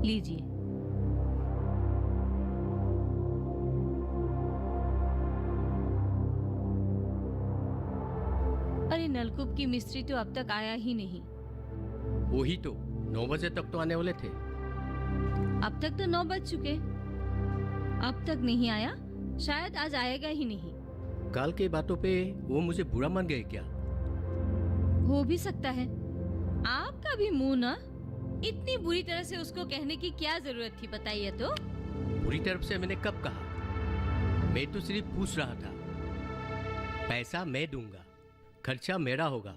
लीजिए। अरे नलकूप की मिस्त्री तो अब तक आया ही नहीं। वही तो 9 बजे तक तो आने वाले थे। अब तक तो 9 बज चुके। अब तक नहीं आया, शायद आज आएगा ही नहीं। कल के बातों पे वो मुझे बुरा मान गए क्या? हो भी सकता है। आपका भी मुंह ना, इतनी बुरी तरह से उसको कहने की क्या जरूरत थी बताइए तो। बुरी तरफ से मैंने कब कहा? मैं तो सिर्फ पूछ रहा था। पैसा मैं दूंगा, खर्चा मेरा होगा।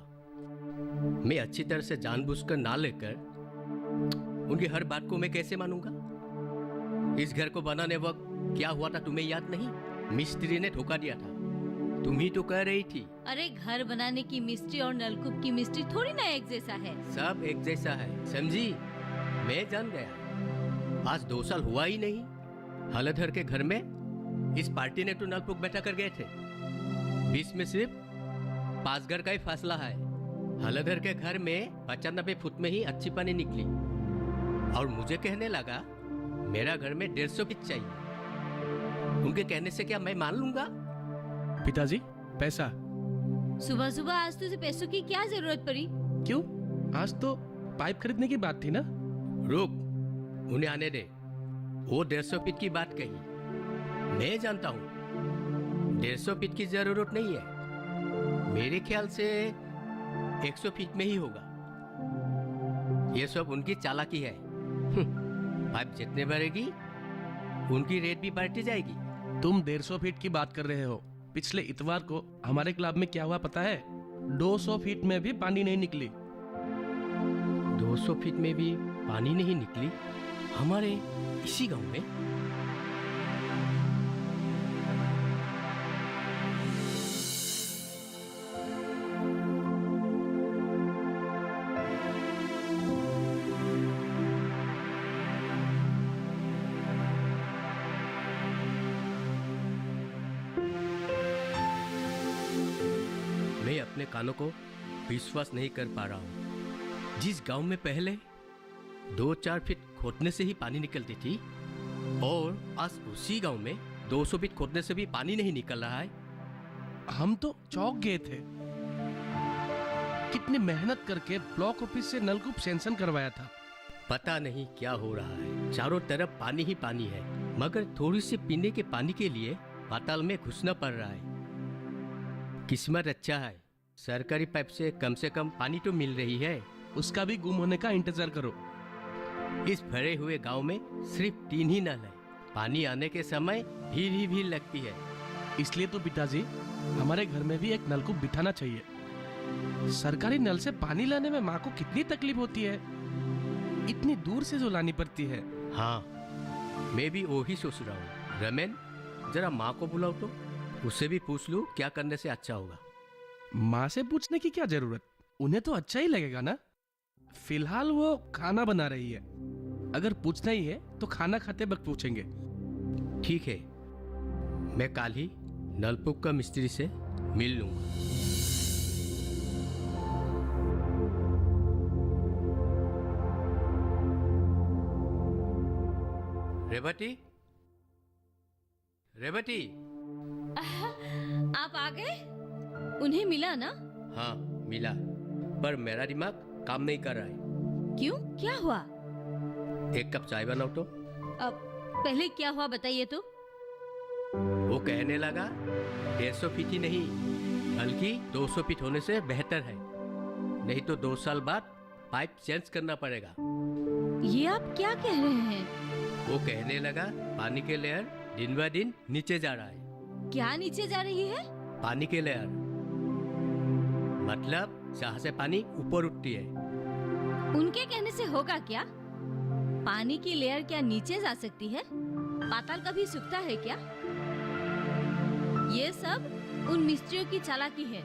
मैं अच्छी तरह से जानबूझकर ना लेकर उनकी हर बात को मैं कैसे मानूंगा? इस घर को बनाने वक्त क्या हुआ था तुम्हें याद नहीं? मिस्त्री ने धोखा दिया था, तुम ही तो कह रही थी। अरे घर बनाने की मिस्त्री और नलकूप की मिस्त्री थोड़ी ना एक जैसा है। सब एक जैसा है, समझी? मैं जान गया। आज 2 साल हुआ ही नहीं, हलधर के घर में इस पार्टी ने तो नलकूप बैठा कर गए थे। बीच में सिर्फ 5 घर का ही फासला है। हलधर के घर में 95 फुट में ही अच्छी पानी निकली और मुझे कहने लगा मेरा घर में 150 फीट चाहिए। उनके कहने से क्या मैं मान लूंगा? पिताजी, पैसा। सुबह सुबह आज तुझे पैसों की क्या जरूरत पड़ी? क्यों? आज तो पाइप खरीदने की बात थी ना। रुक, उन्हें आने दे। वो 150 फीट की बात कही, मैं जानता हूँ 150 फीट की जरूरत नहीं है। मेरे ख्याल से 100 फीट में ही होगा। ये सब उनकी चालाकी है। पाइप जितने बढ़ेगी उनकी रेट भी बढ़ती जाएगी। तुम 150 फीट की बात कर रहे हो। पिछले इतवार को हमारे क्लब में क्या हुआ पता है? 200 फीट में भी पानी नहीं निकली। 200 फीट में भी पानी नहीं निकली? हमारे इसी गांव में? मैं अपने कानों को विश्वास नहीं कर पा रहा हूँ। जिस गांव में पहले 2-4 फीट खोदने से ही पानी निकलती थी और आज उसी गांव में 200 फीट खोदने से भी पानी नहीं निकल रहा है। हम तो चौंक गए थे। कितनी मेहनत करके ब्लॉक ऑफिस से नलकूप सैंक्शन करवाया था। पता नहीं क्या हो रहा है, चारों तरफ पानी ही पानी है, मगर थोड़ी सी पीने के पानी के लिए पाताल में घुसना पड़ रहा है। किस्मत अच्छा है, सरकारी पाइप से कम पानी तो मिल रही है। उसका भी गुम होने का इंतजार करो। इस भरे हुए गांव में सिर्फ 3 ही नल है। पानी आने के समय भीड़ ही भीड़ लगती है। इसलिए तो पिताजी, हमारे घर में भी एक नलकूप बिठाना चाहिए। सरकारी नल से पानी लाने में माँ को कितनी तकलीफ होती है, इतनी दूर से जो लानी पड़ती है। हाँ, मैं भी वही सोच रहा हूँ। रमेन, जरा माँ को बुलाओ तो, उससे भी पूछ लूँ क्या करने से अच्छा होगा। माँ से पूछने की क्या जरूरत, उन्हें तो अच्छा ही लगेगा ना। फिलहाल वो खाना बना रही है। अगर पूछना ही है तो खाना खाते वक्त पूछेंगे। ठीक है, मैं कल ही नलकूप का मिस्त्री से मिल लूंगा। रेवती, रेवती, आप आ गए? उन्हें मिला ना? हाँ मिला, पर मेरा दिमाग काम नहीं कर रहा है। क्यों, क्या हुआ? 1 कप चाय बनाओ तो। अब पहले क्या हुआ बताइए तो। वो कहने लगा 150 फीट ही नहीं बल्कि 200 फीट होने से बेहतर है, नहीं तो 2 साल बाद पाइप चेंज करना पड़ेगा। ये आप क्या कह रहे हैं? वो कहने लगा पानी के लेयर दिन ब दिन नीचे जा रहा है। क्या नीचे जा रही है? पानी के लेयर मतलब जहाँ से पानी ऊपर उठती है। उनके कहने से होगा क्या? पानी की लेयर क्या नीचे जा सकती है? पाताल कभी सूखता है क्या? ये सब उन मिस्त्रियों की चालाकी है।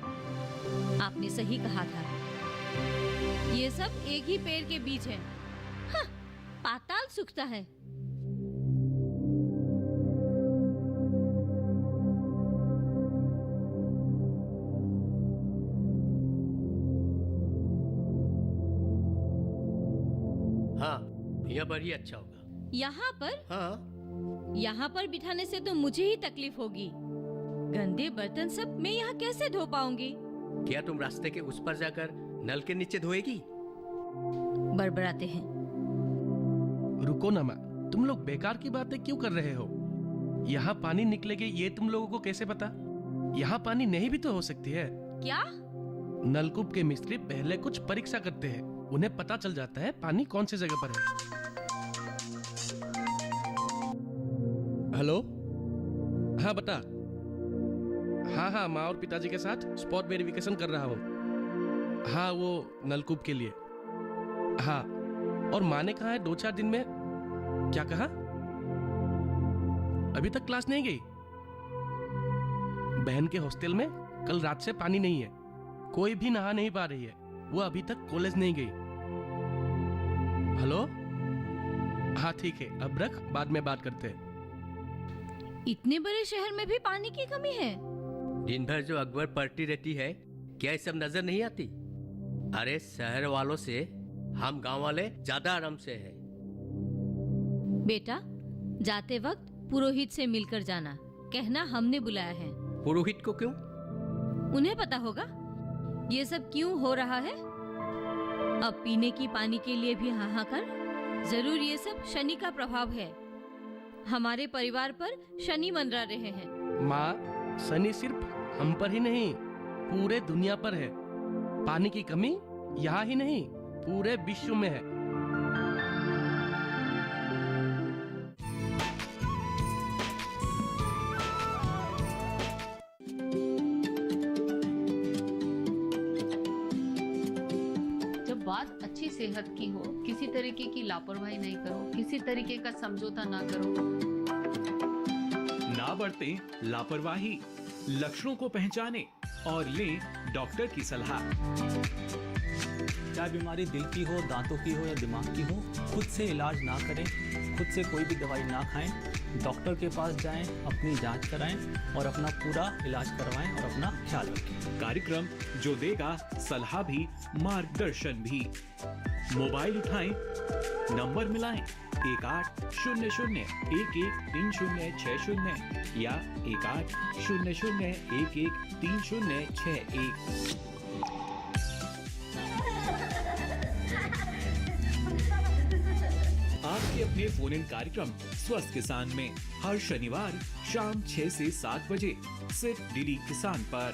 आपने सही कहा था, ये सब एक ही पेड़ के बीच है। हाँ, पाताल सूखता है। यहाँ पर ही अच्छा होगा। यहाँ पर? हाँ। यहाँ पर बिठाने से तो मुझे ही तकलीफ होगी। गंदे बर्तन सब मैं यहाँ कैसे धो पाऊंगी? क्या तुम रास्ते के उस पर जाकर नल के नीचे धोएगी? बड़बड़ाते हैं। रुको ना माँ, तुम लोग बेकार की बातें क्यों कर रहे हो? यहाँ पानी निकलेगी ये तुम लोगों को कैसे पता? यहाँ पानी नहीं भी तो हो सकती है। क्या? नलकूप के मिस्त्री पहले कुछ परीक्षा करते हैं, उन्हें पता चल जाता है पानी कौन सी जगह पर है। हेलो, हाँ बता। हाँ हाँ, माँ और पिताजी के साथ स्पॉट वेरिफिकेशन कर रहा हूँ। हाँ, वो नलकूप के लिए। हाँ, और माँ ने कहा है 2-4 दिन में। क्या कहा? अभी तक क्लास नहीं गई? बहन के हॉस्टल में कल रात से पानी नहीं है, कोई भी नहा नहीं पा रही है, वो अभी तक कॉलेज नहीं गई। हेलो, हाँ ठीक है, अब रख, बाद में बात करते हैं। इतने बड़े शहर में भी पानी की कमी है? दिन भर जो अकबर पलटी रहती है, क्या ये सब नजर नहीं आती? अरे शहर वालों से हम गांव वाले ज्यादा आराम से हैं। बेटा, जाते वक्त पुरोहित से मिलकर जाना, कहना हमने बुलाया है। पुरोहित को क्यों? उन्हें पता होगा ये सब क्यों हो रहा है। अब पीने की पानी के लिए भी हाहाकार। जरूर ये सब शनि का प्रभाव है। हमारे परिवार पर शनि मंडरा रहे हैं। माँ, शनि सिर्फ हम पर ही नहीं, पूरे दुनिया पर है। पानी की कमी यहाँ ही नहीं, पूरे विश्व में है। जब बात अच्छी सेहत की हो, किसी तरीके की लापरवाही नहीं करो, किसी तरीके का समझौता ना करो। ना बरतें लापरवाही, लक्षणों को पहचानें और लें डॉक्टर की सलाह। चाहे बीमारी दिल की हो, दांतों की हो या दिमाग की हो, खुद से इलाज ना करें, खुद से कोई भी दवाई ना खाएं, डॉक्टर के पास जाएं, अपनी जांच कराएं और अपना पूरा इलाज करवाएं और अपना ख्याल रखें। कार्यक्रम जो देगा सलाह भी, मार्गदर्शन भी। मोबाइल उठाएं, नंबर मिलाएं 1800113060 या 1800113061। आपके अपने फोन इन कार्यक्रम स्वस्थ किसान में हर शनिवार शाम 6 से 7 बजे सिर्फ डीडी किसान पर।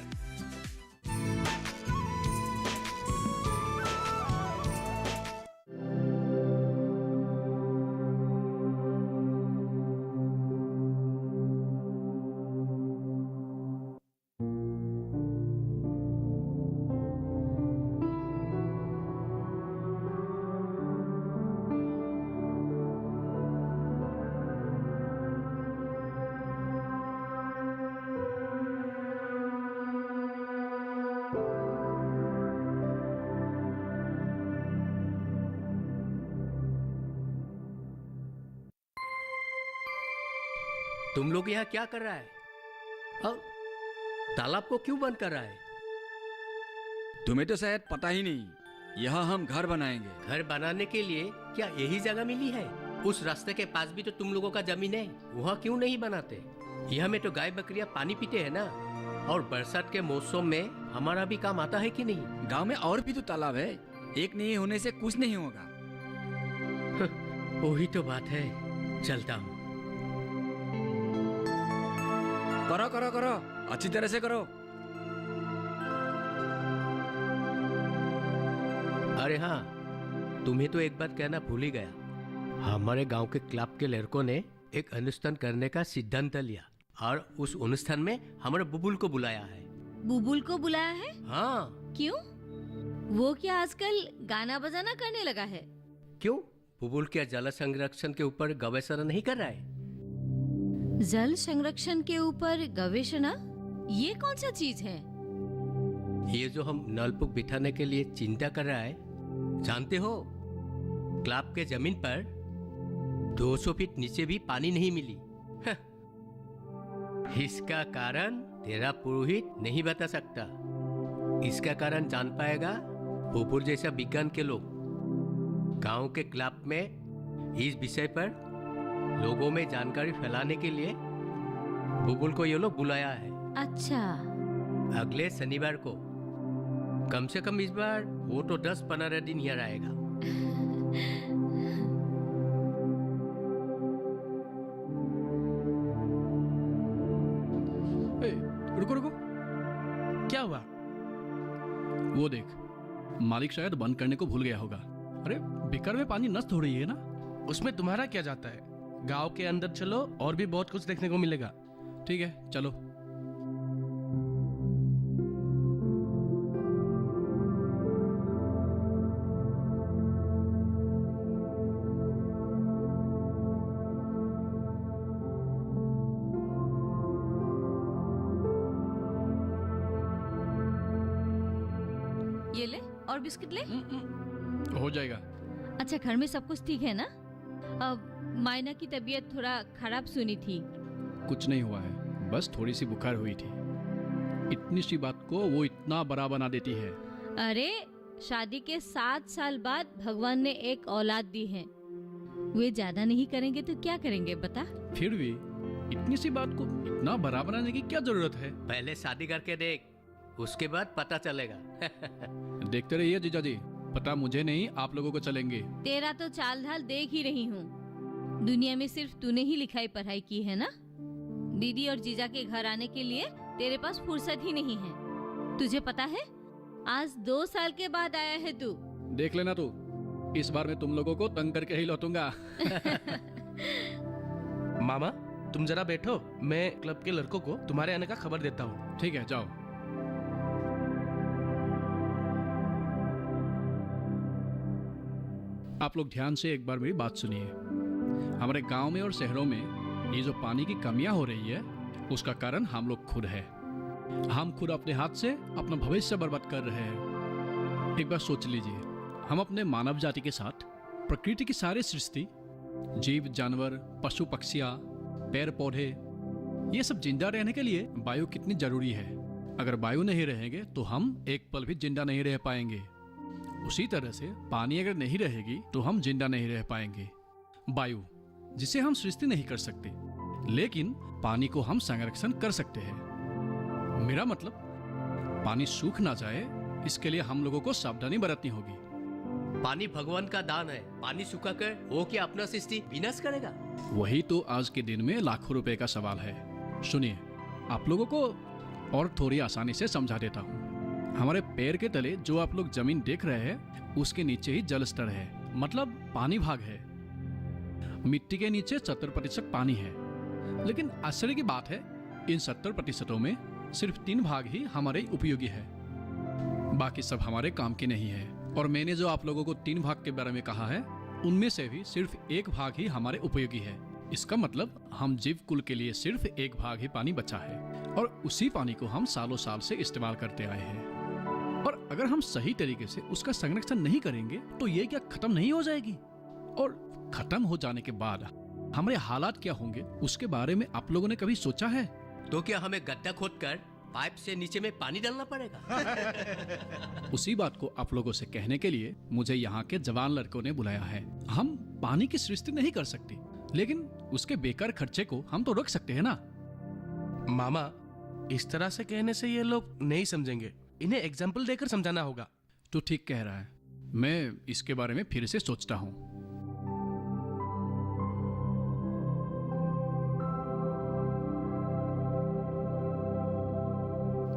तुम लोग यहाँ क्या कर रहा है? और तालाब को क्यों बंद कर रहा है? तुम्हें तो शायद पता ही नहीं, यहाँ हम घर बनाएंगे। घर बनाने के लिए क्या यही जगह मिली है? उस रास्ते के पास भी तो तुम लोगों का जमीन है, वहाँ क्यों नहीं बनाते? यहाँ में तो गाय बकरियाँ पानी पीते हैं ना, और बरसात के मौसम में हमारा भी काम आता है कि नहीं? गांव में और भी तो तालाब है, एक नहीं होने से कुछ नहीं होगा। वही तो बात है, चलता हूँ। करो करो करो, अच्छी तरह से करो। अरे हाँ, तुम्हें तो एक बात कहना भूल ही गया। हमारे गांव के क्लब के लड़कों ने एक अनुष्ठान करने का सिद्धांत लिया और उस अनुष्ठान में हमारे बुबुल को बुलाया है। बुबुल को बुलाया है? हाँ। क्यों? वो क्या आजकल गाना बजाना करने लगा है? क्यों? बुबुल क्या जल संरक्षण के ऊपर गवेषणा नहीं कर रहा है? जल संरक्षण के ऊपर गवेषणा? ये कौन सा चीज है? ये जो हम नलकूप बिठाने के लिए चिंता कर रहा है, जानते हो, क्लब के जमीन पर 200 फीट नीचे भी पानी नहीं मिली। इसका कारण तेरा पुरोहित नहीं बता सकता। इसका कारण जान पाएगा बुबुल जैसा विज्ञान के लोग। गांव के क्लब में इस विषय पर लोगों में जानकारी फैलाने के लिए बुलबुल को ये लोग बुलाया है। अच्छा, अगले शनिवार को। कम से कम इस बार वो तो 10-15 दिन यहाँ रहेगा। रुको रुको, क्या हुआ? वो देख, मालिक शायद बंद करने को भूल गया होगा। अरे बीकर में पानी नष्ट हो रही है ना। उसमें तुम्हारा क्या जाता है? गांव के अंदर चलो और भी बहुत कुछ देखने को मिलेगा। ठीक है चलो। ये ले और बिस्किट ले। हो जाएगा। अच्छा, घर में सब कुछ ठीक है ना? अब मायना की तबीयत थोड़ा खराब सुनी थी। कुछ नहीं हुआ है, बस थोड़ी सी बुखार हुई थी। इतनी सी बात को वो इतना बड़ा बना देती है। अरे, शादी के 7 साल बाद भगवान ने एक औलाद दी है। वे ज्यादा नहीं करेंगे तो क्या करेंगे बता? फिर भी इतनी सी बात को इतना बड़ा बनाने की क्या जरूरत है? पहले शादी करके देख, उसके बाद पता चलेगा। देखते रहिए जीजा जी, पता मुझे नहीं आप लोगों को चलेंगे। तेरा तो चाल ढाल देख ही रही हूँ। दुनिया में सिर्फ तूने ही लिखाई पढ़ाई की है ना? दीदी और जीजा के घर आने के लिए तेरे पास फुर्सत ही नहीं है। तुझे पता है, आज 2 साल के बाद आया है तू। देख लेना तू, इस बार मैं तुम लोगों को तंग करके ही लौटूंगा। मामा, तुम जरा बैठो, मैं क्लब के लड़कों को तुम्हारे आने का खबर देता हूँ। ठीक है जाओ। आप लोग ध्यान से एक बार मेरी बात सुनिए। हमारे गांव में और शहरों में ये जो पानी की कमियां हो रही है, उसका कारण हम लोग खुद है। हम खुद अपने हाथ से अपना भविष्य बर्बाद कर रहे हैं। एक बार सोच लीजिए, हम अपने मानव जाति के साथ प्रकृति की सारी सृष्टि, जीव जानवर, पशु पक्षियां, पेड़ पौधे, ये सब जिंदा रहने के लिए वायु कितनी जरूरी है। अगर वायु नहीं रहेंगे तो हम एक पल भी जिंदा नहीं रह पाएंगे। उसी तरह से पानी अगर नहीं रहेगी तो हम जिंदा नहीं रह पाएंगे। वायु, जिसे हम सृष्टि नहीं कर सकते, लेकिन पानी को हम संरक्षण कर सकते हैं। मेरा मतलब, पानी सूख ना जाए, इसके लिए हम लोगों को सावधानी बरतनी होगी। पानी भगवान का दान है। पानी सुखाकर वो क्या अपना सृष्टि विनाश करेगा? वही तो आज के दिन में लाखों रुपए का सवाल है। सुनिए, आप लोगों को और थोड़ी आसानी से समझा देता हूँ। हमारे पैर के तले जो आप लोग जमीन देख रहे हैं, उसके नीचे ही जल स्तर है, मतलब पानी भाग है। मिट्टी के नीचे 70% पानी है। लेकिन आश्चर्य की बात है, इन 70% में सिर्फ 3 भाग ही हमारे उपयोगी है, बाकी सब हमारे काम के नहीं है। और मैंने जो आप लोगों को 3 भाग के बारे में कहा है, उनमें से भी सिर्फ 1 भाग ही हमारे उपयोगी है। इसका मतलब हम जीव कुल के लिए सिर्फ 1 भाग ही पानी बचा है, और उसी पानी को हम सालों साल से इस्तेमाल करते आए हैं। और अगर हम सही तरीके से उसका संरक्षण नहीं करेंगे तो ये क्या खत्म नहीं हो जाएगी? और खत्म हो जाने के बाद हमारे हालात क्या होंगे, उसके बारे में आप लोगों ने कभी सोचा है? तो क्या हमें गड्ढा खोदकर पाइप से नीचे में पानी डालना पड़ेगा? उसी बात को आप लोगों से कहने के लिए मुझे यहाँ के जवान लड़कों ने बुलाया है। हम पानी की सृष्टि नहीं कर सकते, लेकिन उसके बेकार खर्चे को हम तो रोक सकते हैं ना। मामा, इस तरह से कहने से ये लोग नहीं समझेंगे। इन्हें एग्जाम्पल देकर समझाना होगा। तो ठीक कह रहा है, मैं इसके बारे में फिर से सोचता हूँ।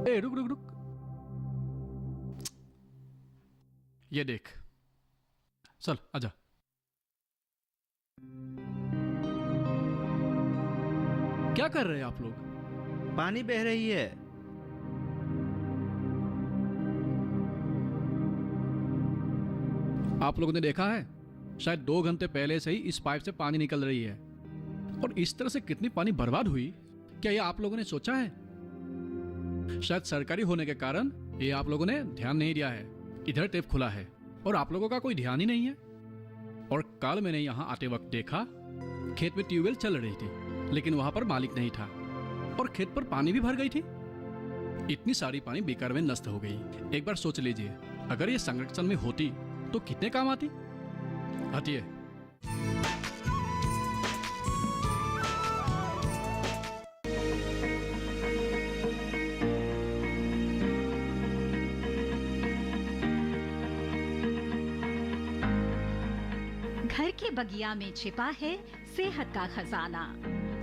ए, रुक रुक रुक, ये देख, चल आजा। क्या कर रहे हैं आप लोग? पानी बह रही है। आप लोगों ने देखा है, शायद 2 घंटे पहले से ही इस पाइप से पानी निकल रही है, और इस तरह से कितनी पानी बर्बाद हुई, क्या ये आप लोगों ने सोचा है? शायद सरकारी होने के कारण ये आप लोगों ने ध्यान नहीं दिया है। इधर टेप खुला है और आप लोगों का कोई ध्यान ही नहीं है। और कल मैंने यहाँ आते वक्त देखा, खेत में ट्यूबवेल चल रही थी, लेकिन वहां पर मालिक नहीं था, और खेत पर पानी भी भर गई थी। इतनी सारी पानी बेकार में नष्ट हो गई। एक बार सोच लीजिए, अगर ये संरक्षण में होती तो कितने काम आती है। घर के बगिया में छिपा है सेहत का खजाना।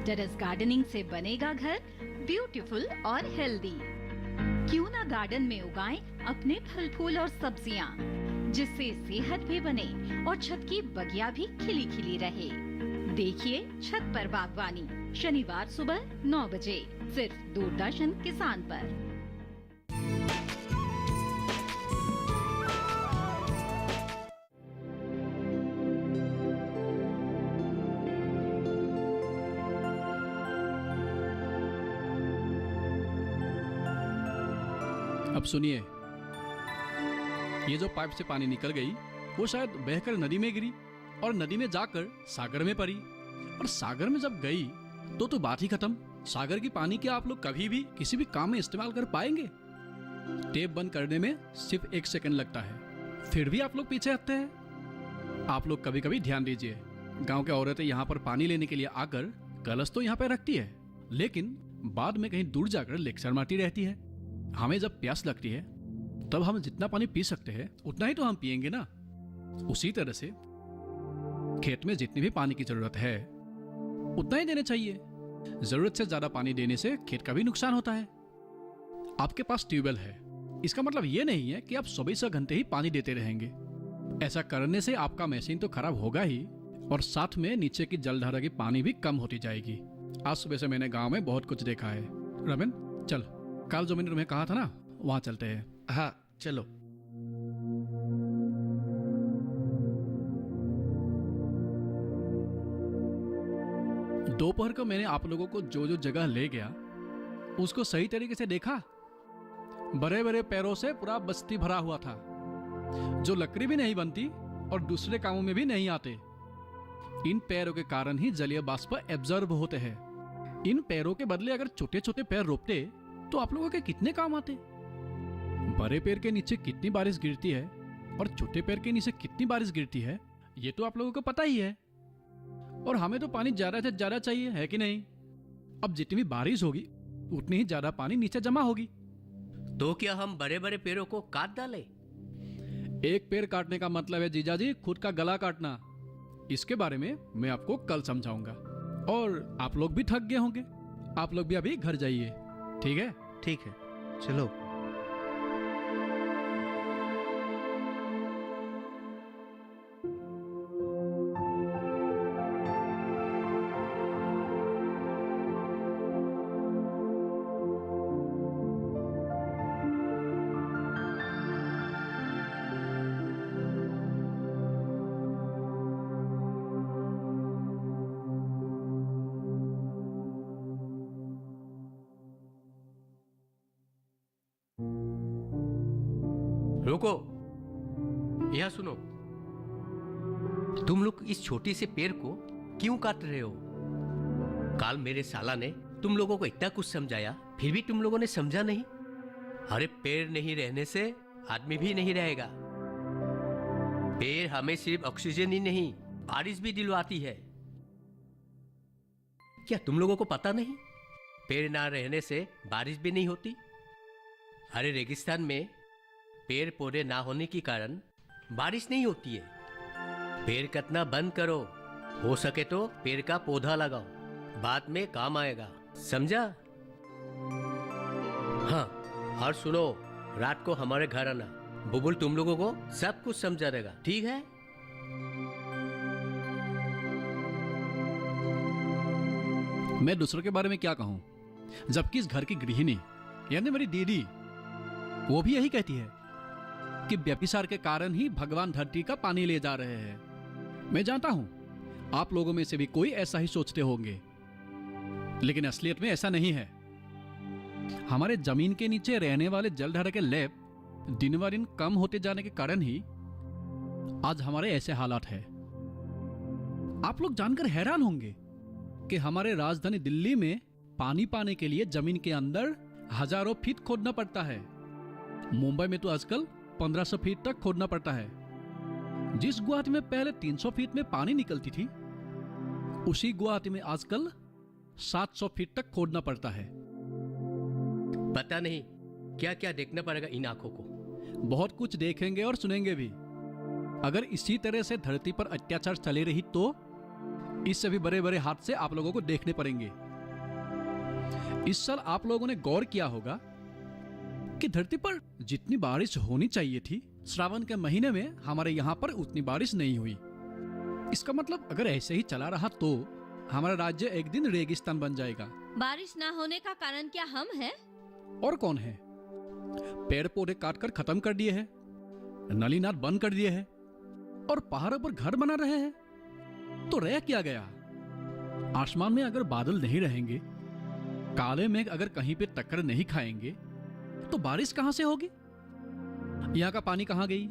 टेरेस गार्डनिंग से बनेगा घर ब्यूटीफुल और हेल्दी। क्यों ना गार्डन में उगाएं अपने फल फूल और सब्जियां, जिससे सेहत भी बने और छत की बगिया भी खिली खिली रहे। देखिए छत पर बागवानी, शनिवार सुबह 9 बजे सिर्फ दूरदर्शन किसान पर। अब सुनिए, ये जो पाइप से पानी निकल गई वो शायद बहकर नदी में गिरी और नदी में जाकर सागर में पड़ी, और सागर में जब गई तो बात ही खत्म। सागर की पानी क्या आप लोग कभी भी किसी भी काम में इस्तेमाल कर पाएंगे? टेप बंद करने में सिर्फ 1 सेकंड लगता है, फिर भी आप लोग पीछे हटते हैं। आप लोग कभी कभी ध्यान दीजिए, गांव के औरतें यहाँ पर पानी लेने के लिए आकर कलश तो यहाँ पे रखती है, लेकिन बाद में कहीं दूर जाकर लेक्चर मारती रहती है। हमें जब प्यास लगती है तब हम जितना पानी पी सकते हैं उतना ही तो हम पिएंगे ना। उसी तरह से खेत में जितनी भी पानी की जरूरत है उतना ही देना चाहिए। जरूरत से ज्यादा पानी देने से खेत का भी नुकसान होता है। आपके पास ट्यूबवेल है, इसका मतलब ये नहीं है कि आप 24 घंटे ही पानी देते रहेंगे। ऐसा करने से आपका मशीन तो खराब होगा ही, और साथ में नीचे की जलधारा की पानी भी कम होती जाएगी। आज सुबह से मैंने गांव में बहुत कुछ देखा है। रमन चल, कल जो मैंने तुम्हें कहा था ना वहां चलते हैं। हाँ चलो। दोपहर को मैंने आप लोगों को जो जो जगह ले गया उसको सही तरीके से देखा। बड़े बड़े पैरों से पूरा बस्ती भरा हुआ था, जो लकड़ी भी नहीं बनती और दूसरे कामों में भी नहीं आते। इन पैरों के कारण ही जलीय बाष्प एब्जॉर्ब होते हैं। इन पैरों के बदले अगर छोटे छोटे पैर रोपते तो आप लोगों के कितने काम आते। बड़े पैर के नीचे कितनी बारिश गिरती है और छोटे पैर के नीचे कितनी बारिश गिरती है ये तो आप लोगों को पता ही है। और हमें तो पानी ज्यादा से ज्यादा चाहिए, है कि नहीं? अब जितनी बारिश होगी उतनी ही ज्यादा पानी नीचे जमा होगी। तो क्या हम बड़े बड़े पेड़ों को काट डालें? एक पेड़ काटने का मतलब है जीजा जी खुद का गला काटना। इसके बारे में मैं आपको कल समझाऊंगा। और आप लोग भी थक गए होंगे, आप लोग भी अभी घर जाइए, ठीक है? ठीक है, चलो। रुको, यह सुनो। तुम लोग इस छोटी से पेड़ को क्यों काट रहे हो? कल मेरे साला ने तुम लोगों को इतना कुछ समझाया, फिर भी तुम लोगों ने समझा नहीं। अरे पेड़ नहीं रहने से आदमी भी नहीं रहेगा। पेड़ हमें सिर्फ ऑक्सीजन ही नहीं बारिश भी दिलवाती है। क्या तुम लोगों को पता नहीं? पेड़ ना रहने से बारिश भी नहीं होती। अरे रेगिस्तान में पेड़ पौधे ना होने के कारण बारिश नहीं होती है। पेड़ कटना बंद करो, हो सके तो पेड़ का पौधा लगाओ, बाद में काम आएगा, समझा? हाँ, और सुनो, रात को हमारे घर आना, बुबुल तुम लोगों को सब कुछ समझा देगा, ठीक है? मैं दूसरों के बारे में क्या कहूं, जबकि इस घर की गृहिणी यानी मेरी दीदी वो भी यही कहती है कि व्यभिचार के कारण ही भगवान धरती का पानी ले जा रहे हैं। मैं जानता हूं आप लोगों में से भी कोई ऐसा ही सोचते होंगे, लेकिन असलियत में ऐसा नहीं है। हमारे जमीन के नीचे रहने वाले जलधारा के लैब दिन ब दिन कम होते जाने के कारण ही आज हमारे ऐसे हालात हैं। आप लोग जानकर हैरान होंगे कि हमारे राजधानी दिल्ली में पानी पाने के लिए जमीन के अंदर हजारों फीट खोदना पड़ता है। मुंबई में तो आजकल 1500 फीट तक खोदना पड़ता है। जिस गुवाहाटी में पहले 300 फीट में पानी निकलती थी, उसी गुवाहाटी में आजकल 700 फीट तक खोदना पड़ता है। पता नहीं क्या क्या देखना पड़ेगा इन आंखों को। बहुत कुछ देखेंगे और सुनेंगे भी। अगर इसी तरह से धरती पर अत्याचार चले रही तो इससे भी बड़े बड़े हादसे आप लोगों को देखने पड़ेंगे। इस साल आप लोगों ने गौर किया होगा कि धरती पर जितनी बारिश होनी चाहिए थी, श्रावण के महीने में हमारे यहाँ पर उतनी बारिश नहीं हुई। इसका मतलब अगर ऐसे ही चला रहा तो हमारा राज्य एक दिन रेगिस्तान बन जाएगा। बारिश ना होने का कारण क्या हम हैं? और कौन है? पेड़ पौधे काटकर खत्म कर दिए हैं, नली नाद बंद कर दिए हैं और पहाड़ों पर घर बना रहे हैं। तो रह क्या गया? आसमान में अगर बादल नहीं रहेंगे, काले मेघ अगर कहीं पे टक्कर नहीं खाएंगे, तो बारिश कहां से होगी? यहां का पानी कहां गई?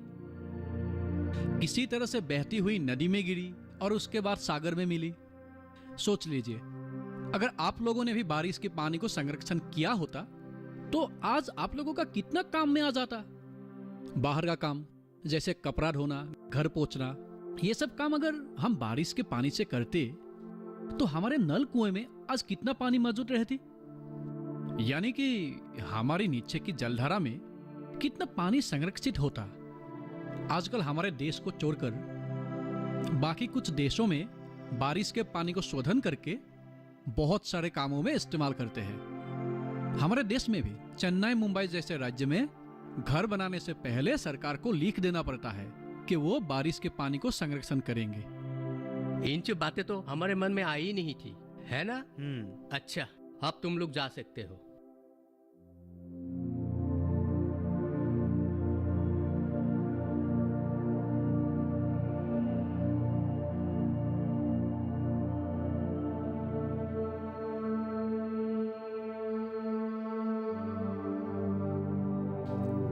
किसी तरह से बहती हुई नदी में गिरी और उसके बाद सागर में मिली। सोच लीजिए, अगर आप लोगों ने भी बारिश के पानी को संरक्षण किया होता तो आज आप लोगों का कितना काम में आ जाता। बाहर का काम जैसे कपड़ा धोना, घर पोंछना, ये सब काम अगर हम बारिश के पानी से करते तो हमारे नल कुएं में आज कितना पानी मौजूद रहती। यानी कि हमारी नीचे की जलधारा में कितना पानी संरक्षित होता। आजकल हमारे देश को छोड़कर बाकी कुछ देशों में बारिश के पानी को शोधन करके बहुत सारे कामों में इस्तेमाल करते हैं। हमारे देश में भी चेन्नई, मुंबई जैसे राज्य में घर बनाने से पहले सरकार को लिख देना पड़ता है कि वो बारिश के पानी को संरक्षण करेंगे। इंच बातें तो हमारे मन में आई नहीं थी, है ना? अच्छा, अब तुम लोग जा सकते हो।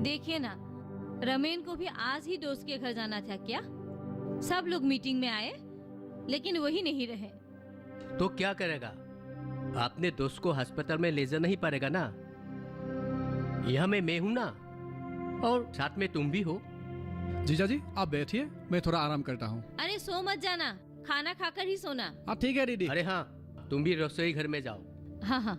देखिए ना, रमेन को भी आज ही दोस्त के घर जाना था क्या? सब लोग मीटिंग में आए लेकिन वही नहीं रहे। तो क्या करेगा? अपने दोस्त को अस्पताल में ले जाना ही पड़ेगा ना। यह मैं हूं ना, और साथ में तुम भी हो। जीजा जी आप बैठिए, मैं थोड़ा आराम करता हूँ। अरे सो मत जाना, खाना खाकर ही सोना। हाँ ठीक है दीदी। अरे हाँ, तुम भी रसोई घर में जाओ। हाँ हाँ।